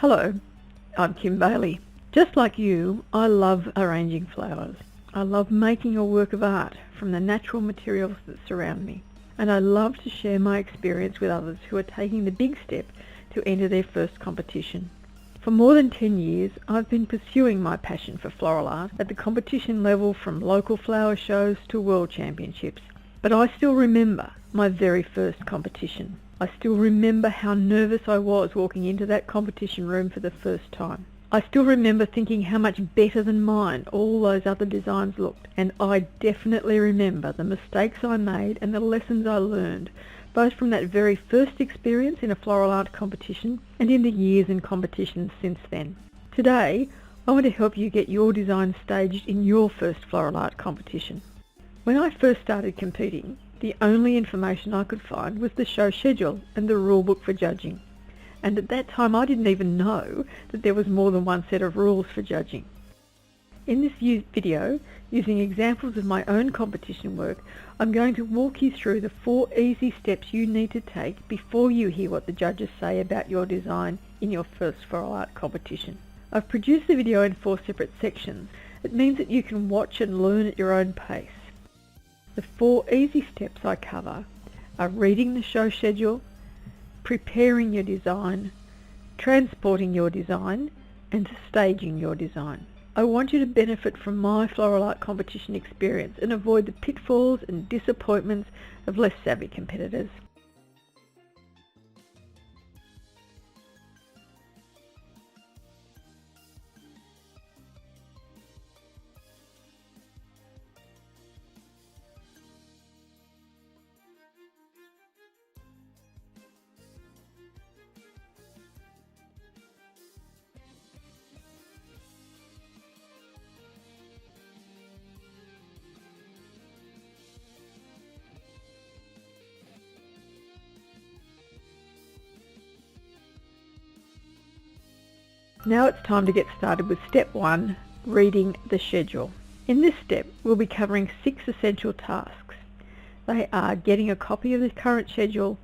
Hello, I'm Kim Bailey. Just like you, I love arranging flowers. I love making a work of art from the natural materials that surround me. And I love to share my experience with others who are taking the big step to enter their first competition. For more than 10 years, I've been pursuing my passion for floral art at the competition level, from local flower shows to world championships. But I still remember my very first competition. I still remember how nervous I was walking into that competition room for the first time. I still remember thinking how much better than mine all those other designs looked, and I definitely remember the mistakes I made and the lessons I learned, both from that very first experience in a floral art competition and in the years in competitions since then. Today, I want to help you get your design staged in your first floral art competition. When I first started competing, the only information I could find was the show schedule and the rule book for judging. And at that time I didn't even know that there was more than one set of rules for judging. In this video, using examples of my own competition work, I'm going to walk you through the 4 easy steps you need to take before you hear what the judges say about your design in your first floral art competition. I've produced the video in 4 separate sections. It means that you can watch and learn at your own pace. The 4 easy steps I cover are reading the show schedule, preparing your design, transporting your design, and staging your design. I want you to benefit from my floral art competition experience and avoid the pitfalls and disappointments of less savvy competitors. Now it's time to get started with step 1, reading the schedule. In this step, we'll be covering 6 essential tasks. They are getting a copy of the current schedule,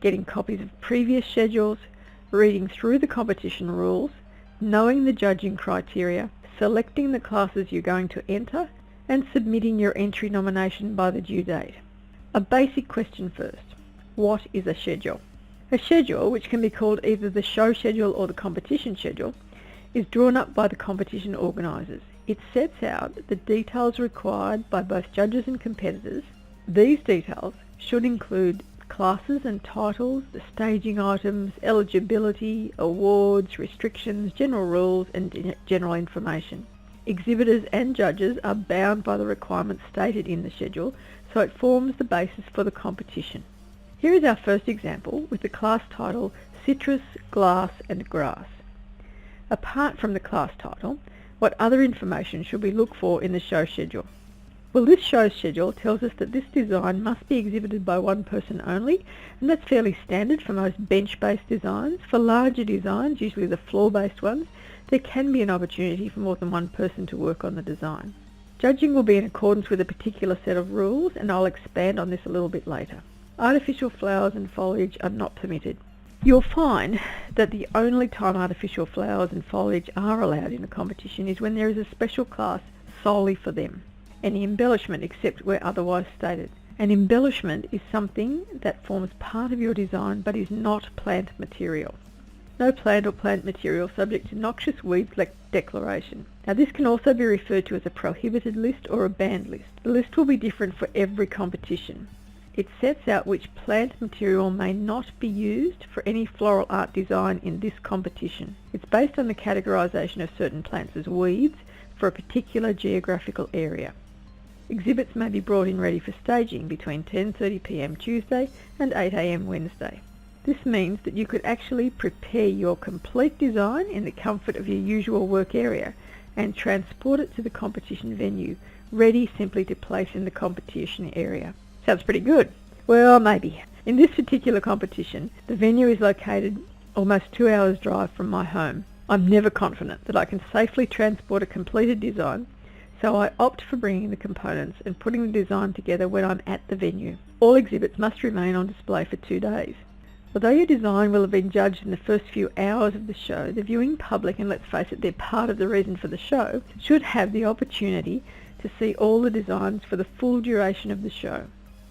getting copies of previous schedules, reading through the competition rules, knowing the judging criteria, selecting the classes you're going to enter, and submitting your entry nomination by the due date. A basic question first. What is a schedule? A schedule, which can be called either the show schedule or the competition schedule, is drawn up by the competition organisers. It sets out the details required by both judges and competitors. These details should include classes and titles, the staging items, eligibility, awards, restrictions, general rules, and general information. Exhibitors and judges are bound by the requirements stated in the schedule, so it forms the basis for the competition. Here is our first example with the class title Citrus, Glass and Grass. Apart from the class title, what other information should we look for in the show schedule? Well, this show schedule tells us that this design must be exhibited by one person only, and that's fairly standard for most bench-based designs. For larger designs, usually the floor-based ones, there can be an opportunity for more than one person to work on the design. Judging will be in accordance with a particular set of rules, and I'll expand on this a little bit later. Artificial flowers and foliage are not permitted. You'll find that the only time artificial flowers and foliage are allowed in a competition is when there is a special class solely for them. Any embellishment except where otherwise stated. An embellishment is something that forms part of your design but is not plant material. No plant or plant material subject to noxious weeds declaration. Now this can also be referred to as a prohibited list or a banned list. The list will be different for every competition. It sets out which plant material may not be used for any floral art design in this competition. It's based on the categorisation of certain plants as weeds for a particular geographical area. Exhibits may be brought in ready for staging between 10:30 p.m. Tuesday and 8 a.m. Wednesday. This means that you could actually prepare your complete design in the comfort of your usual work area and transport it to the competition venue, ready simply to place in the competition area. Sounds pretty good. Well, maybe. In this particular competition, the venue is located almost 2 hours drive from my home. I'm never confident that I can safely transport a completed design, so I opt for bringing the components and putting the design together when I'm at the venue. All exhibits must remain on display for 2 days. Although your design will have been judged in the first few hours of the show, the viewing public, and let's face it, they're part of the reason for the show, should have the opportunity to see all the designs for the full duration of the show.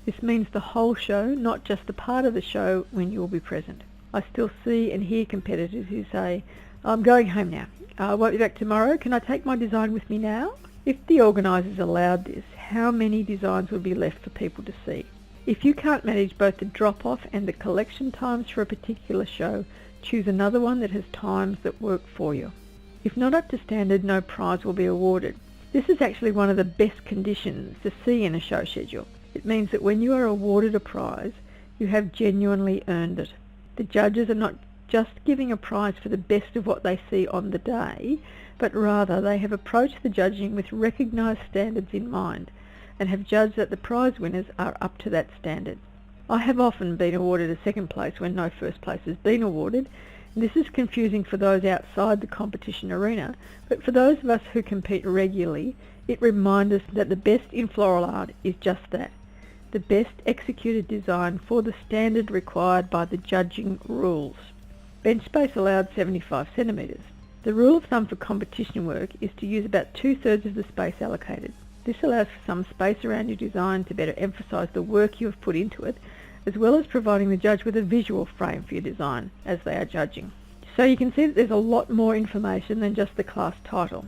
This means the whole show, not just the part of the show when you will be present. I still see and hear competitors who say, "I'm going home now. I won't be back tomorrow. Can I take my design with me now?" If the organisers allowed this, how many designs would be left for people to see? If you can't manage both the drop-off and the collection times for a particular show, choose another one that has times that work for you. If not up to standard, no prize will be awarded. This is actually one of the best conditions to see in a show schedule. It means that when you are awarded a prize, you have genuinely earned it. The judges are not just giving a prize for the best of what they see on the day, but rather they have approached the judging with recognised standards in mind, and have judged that the prize winners are up to that standard. I have often been awarded a second place when no first place has been awarded, and this is confusing for those outside the competition arena, but for those of us who compete regularly, it reminds us that the best in floral art is just that, the best executed design for the standard required by the judging rules. Bench space allowed 75 centimetres. The rule of thumb for competition work is to use about 2/3 of the space allocated. This allows for some space around your design to better emphasise the work you have put into it, as well as providing the judge with a visual frame for your design as they are judging. So you can see that there's a lot more information than just the class title,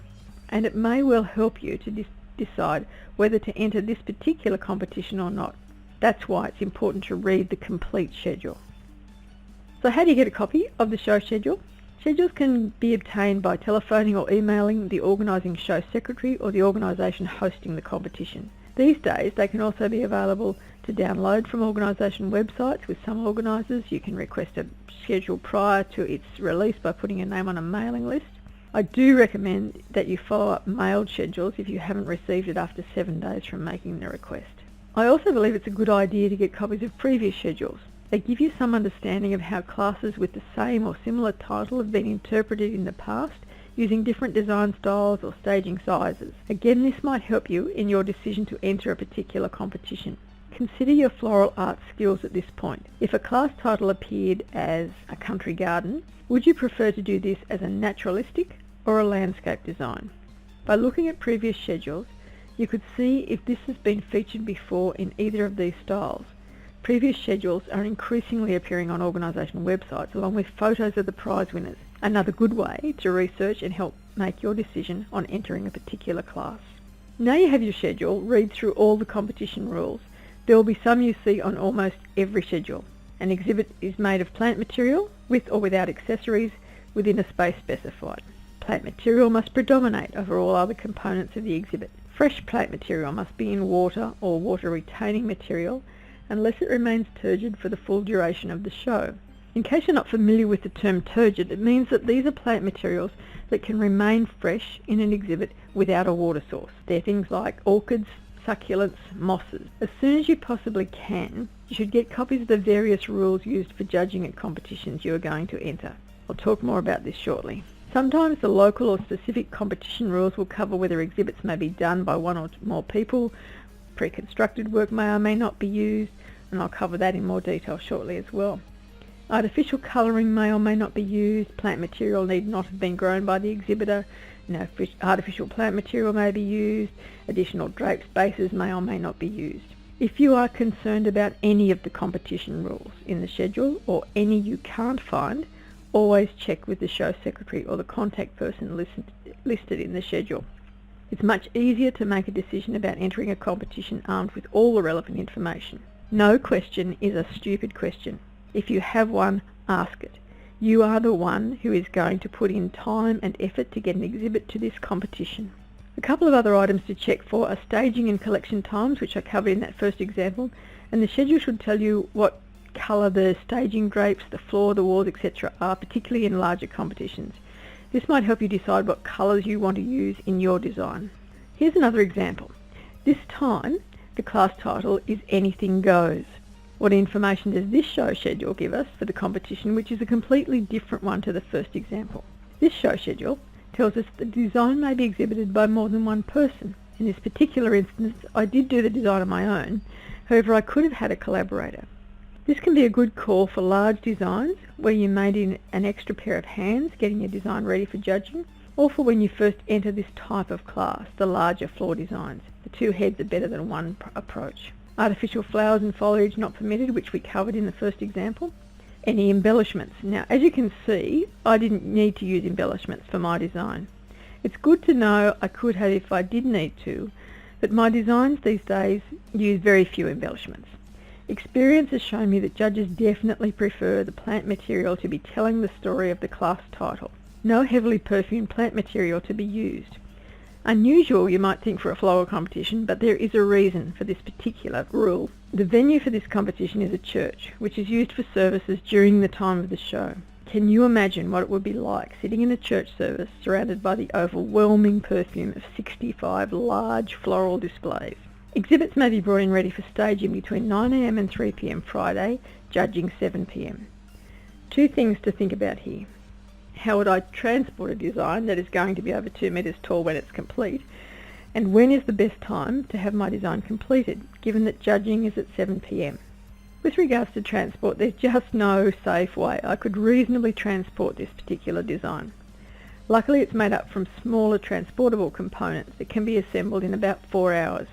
and it may well help you to decide whether to enter this particular competition or not. That's why it's important to read the complete schedule. So how do you get a copy of the show schedule? Schedules can be obtained by telephoning or emailing the organising show secretary or the organisation hosting the competition. These days they can also be available to download from organisation websites. With some organisers you can request a schedule prior to its release by putting your name on a mailing list. I do recommend that you follow up mailed schedules if you haven't received it after 7 days from making the request. I also believe it's a good idea to get copies of previous schedules. They give you some understanding of how classes with the same or similar title have been interpreted in the past, using different design styles or staging sizes. Again, this might help you in your decision to enter a particular competition. Consider your floral art skills at this point. If a class title appeared as a country garden, would you prefer to do this as a naturalistic or a landscape design? By looking at previous schedules, you could see if this has been featured before in either of these styles. Previous schedules are increasingly appearing on organisation websites along with photos of the prize winners, another good way to research and help make your decision on entering a particular class. Now you have your schedule, read through all the competition rules. There will be some you see on almost every schedule. An exhibit is made of plant material, with or without accessories, within a space specified. Plant material must predominate over all other components of the exhibit. Fresh plant material must be in water or water-retaining material, unless it remains turgid for the full duration of the show. In case you're not familiar with the term turgid, it means that these are plant materials that can remain fresh in an exhibit without a water source. They're things like orchids, succulents, mosses. As soon as you possibly can, you should get copies of the various rules used for judging at competitions you are going to enter. I'll talk more about this shortly. Sometimes the local or specific competition rules will cover whether exhibits may be done by one or more people, pre-constructed work may or may not be used, and I'll cover that in more detail shortly as well. Artificial colouring may or may not be used. Plant material need not have been grown by the exhibitor. No artificial plant material may be used. Additional drapes bases may or may not be used. If you are concerned about any of the competition rules in the schedule or any you can't find, always check with the show secretary or the contact person listed in the schedule. It's much easier to make a decision about entering a competition armed with all the relevant information. No question is a stupid question. If you have one, ask it. You are the one who is going to put in time and effort to get an exhibit to this competition. A couple of other items to check for are staging and collection times, which I covered in that first example, and the schedule should tell you what colour the staging drapes, the floor, the walls, etc. are, particularly in larger competitions. This might help you decide what colours you want to use in your design. Here's another example. This time, the class title is Anything Goes. What information does this show schedule give us for the competition, which is a completely different one to the first example? This show schedule tells us the design may be exhibited by more than one person. In this particular instance, I did do the design on my own. However, I could have had a collaborator. This can be a good call for large designs where you may need an extra pair of hands getting your design ready for judging, or for when you first enter this type of class, the larger floor designs. The two heads are better than one approach. Artificial flowers and foliage not permitted, which we covered in the first example. Any embellishments. Now, as you can see, I didn't need to use embellishments for my design. It's good to know I could have if I did need to, but my designs these days use very few embellishments. Experience has shown me that judges definitely prefer the plant material to be telling the story of the class title. No heavily perfumed plant material to be used. Unusual, you might think, for a floral competition, but there is a reason for this particular rule. The venue for this competition is a church, which is used for services during the time of the show. Can you imagine what it would be like sitting in a church service surrounded by the overwhelming perfume of 65 large floral displays? Exhibits may be brought in ready for staging between 9 a.m. and 3 p.m. Friday, judging 7 p.m. Two things to think about here. How would I transport a design that is going to be over 2 metres tall when it's complete? And when is the best time to have my design completed, given that judging is at 7 p.m? With regards to transport, there's just no safe way I could reasonably transport this particular design. Luckily, it's made up from smaller transportable components that can be assembled in about 4 hours.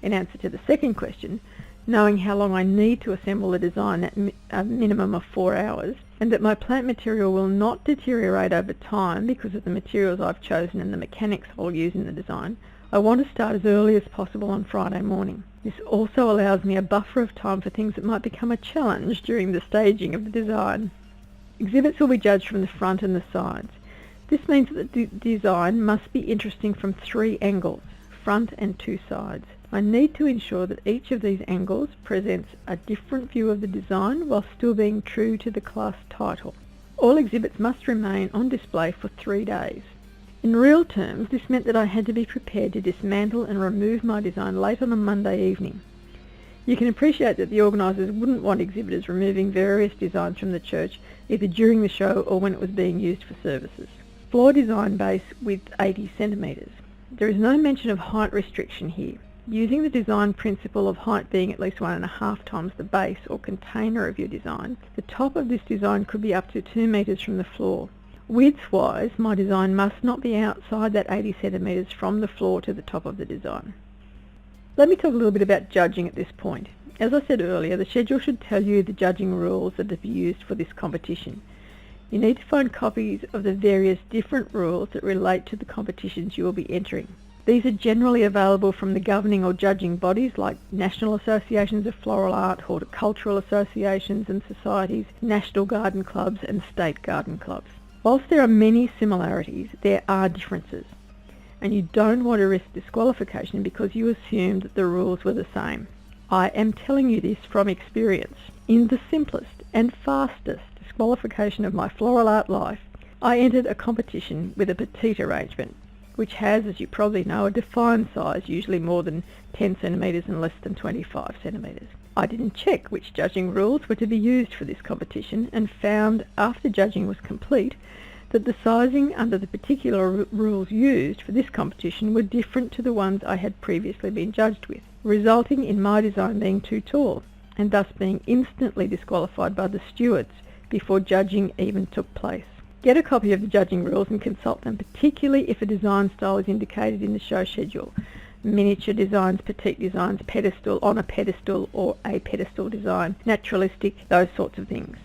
In answer to the second question, knowing how long I need to assemble a design at a minimum of 4 hours, and that my plant material will not deteriorate over time because of the materials I've chosen and the mechanics I'll use in the design, I want to start as early as possible on Friday morning. This also allows me a buffer of time for things that might become a challenge during the staging of the design. Exhibits will be judged from the front and the sides. This means that the design must be interesting from 3 angles, front and 2 sides. I need to ensure that each of these angles presents a different view of the design while still being true to the class title. All exhibits must remain on display for 3 days. In real terms, this meant that I had to be prepared to dismantle and remove my design late on a Monday evening. You can appreciate that the organisers wouldn't want exhibitors removing various designs from the church either during the show or when it was being used for services. Floor design base width 80 centimetres. There is no mention of height restriction here. Using the design principle of height being at least 1.5 times the base or container of your design, the top of this design could be up to 2 metres from the floor. Width-wise, my design must not be outside that 80 centimetres from the floor to the top of the design. Let me talk a little bit about judging at this point. As I said earlier, the schedule should tell you the judging rules that are to be used for this competition. You need to find copies of the various different rules that relate to the competitions you will be entering. These are generally available from the governing or judging bodies like national associations of floral art, horticultural associations and societies, national garden clubs and state garden clubs. Whilst there are many similarities, there are differences, and you don't want to risk disqualification because you assumed that the rules were the same. I am telling you this from experience. In the simplest and fastest disqualification of my floral art life, I entered a competition with a Petite arrangement, which has, as you probably know, a defined size, usually more than 10 centimetres and less than 25 centimetres. I didn't check which judging rules were to be used for this competition and found, after judging was complete, that the sizing under the particular rules used for this competition were different to the ones I had previously been judged with, resulting in my design being too tall and thus being instantly disqualified by the stewards before judging even took place. Get a copy of the judging rules and consult them, particularly if a design style is indicated in the show schedule. Miniature designs, petite designs, pedestal, on a pedestal or a pedestal design, naturalistic, those sorts of things.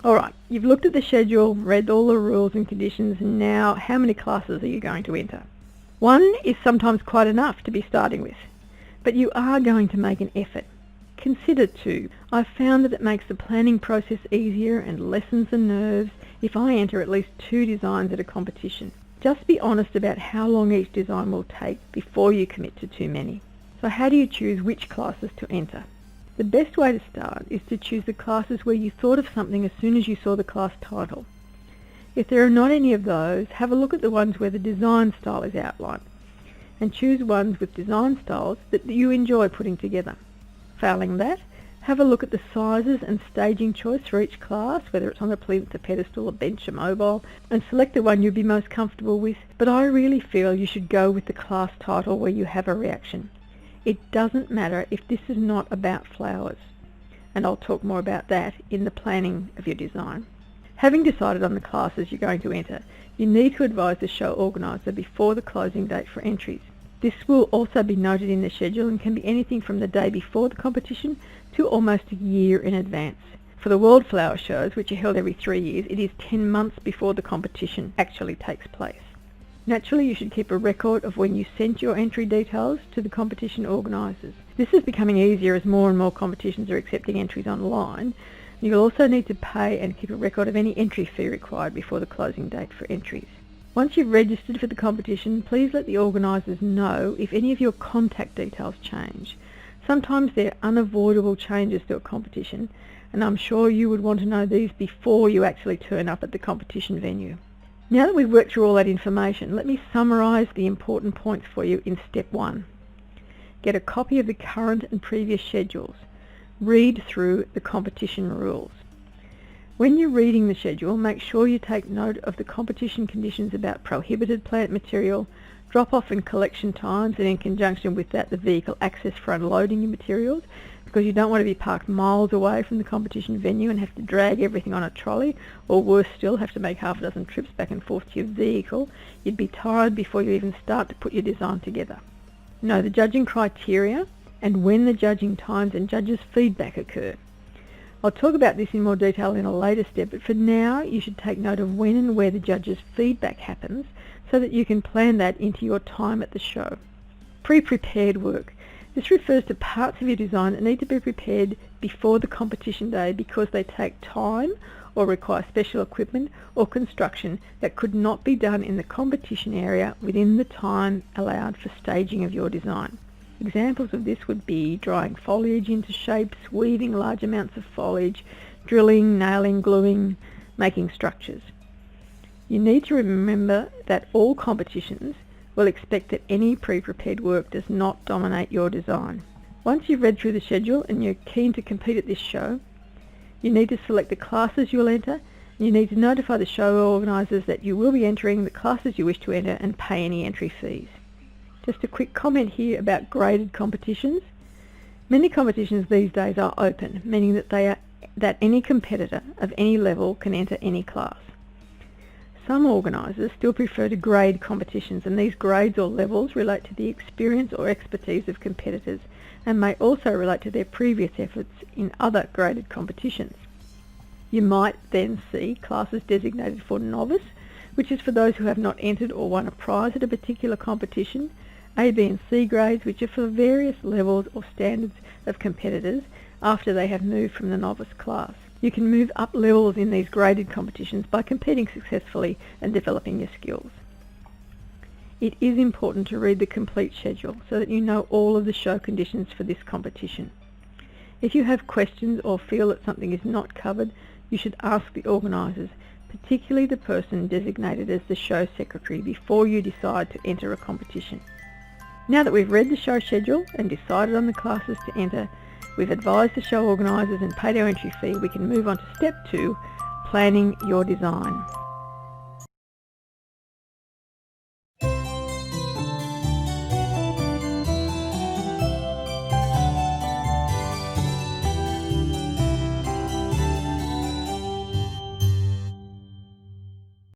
Alright, you've looked at the schedule, read all the rules and conditions, and now how many classes are you going to enter? 1 is sometimes quite enough to be starting with, but you are going to make an effort. Consider 2. I've found that it makes the planning process easier and lessens the nerves if I enter at least 2 designs at a competition. Just be honest about how long each design will take before you commit to too many. So how do you choose which classes to enter? The best way to start is to choose the classes where you thought of something as soon as you saw the class title. If there are not any of those, have a look at the ones where the design style is outlined and choose ones with design styles that you enjoy putting together. Failing that, have a look at the sizes and staging choice for each class, whether it's on a plinth, a pedestal, a bench, a mobile, and select the one you'd be most comfortable with. But I really feel you should go with the class title where you have a reaction. It doesn't matter if this is not about flowers. and I'll talk more about that in the planning of your design. Having decided on the classes you're going to enter, you need to advise the show organiser before the closing date for entries. This will also be noted in the schedule and can be anything from the day before the competition to almost a year in advance. For the World Flower shows, which are held every 3 years, it is 10 months before the competition actually takes place. Naturally, you should keep a record of when you sent your entry details to the competition organisers. This is becoming easier as more and more competitions are accepting entries online. You'll also need to pay and keep a record of any entry fee required before the closing date for entries. Once you've registered for the competition, please let the organisers know if any of your contact details change. Sometimes there are unavoidable changes to a competition, and I'm sure you would want to know these before you actually turn up at the competition venue. Now that we've worked through all that information, let me summarise the important points for you in step 1. Get a copy of the current and previous schedules. Read through the competition rules. When you're reading the schedule, make sure you take note of the competition conditions about prohibited plant material, drop-off and collection times, and in conjunction with that the vehicle access for unloading your materials, because you don't want to be parked miles away from the competition venue and have to drag everything on a trolley, or worse still, have to make half a dozen trips back and forth to your vehicle. You'd be tired before you even start to put your design together. Know the judging criteria and when the judging times and judges' feedback occur. I'll talk about this in more detail in a later step, but for now you should take note of when and where the judges' feedback happens so that you can plan that into your time at the show. Pre-prepared work. This refers to parts of your design that need to be prepared before the competition day because they take time or require special equipment or construction that could not be done in the competition area within the time allowed for staging of your design. Examples of this would be drying foliage into shapes, weaving large amounts of foliage, drilling, nailing, gluing, making structures. You need to remember that all competitions will expect that any pre-prepared work does not dominate your design. Once you've read through the schedule and you're keen to compete at this show, you need to select the classes you'll enter, and you need to notify the show organisers that you will be entering the classes you wish to enter and pay any entry fees. Just a quick comment here about graded competitions. Many competitions these days are open, meaning that any competitor of any level can enter any class. Some organisers still prefer to grade competitions, and these grades or levels relate to the experience or expertise of competitors and may also relate to their previous efforts in other graded competitions. You might then see classes designated for novice, which is for those who have not entered or won a prize at a particular competition, A, B and C grades, which are for various levels or standards of competitors after they have moved from the novice class. You can move up levels in these graded competitions by competing successfully and developing your skills. It is important to read the complete schedule so that you know all of the show conditions for this competition. If you have questions or feel that something is not covered, you should ask the organisers, particularly the person designated as the show secretary, before you decide to enter a competition. Now that we've read the show schedule and decided on the classes to enter, we've advised the show organisers and paid our entry fee, we can move on to step 2, planning your design.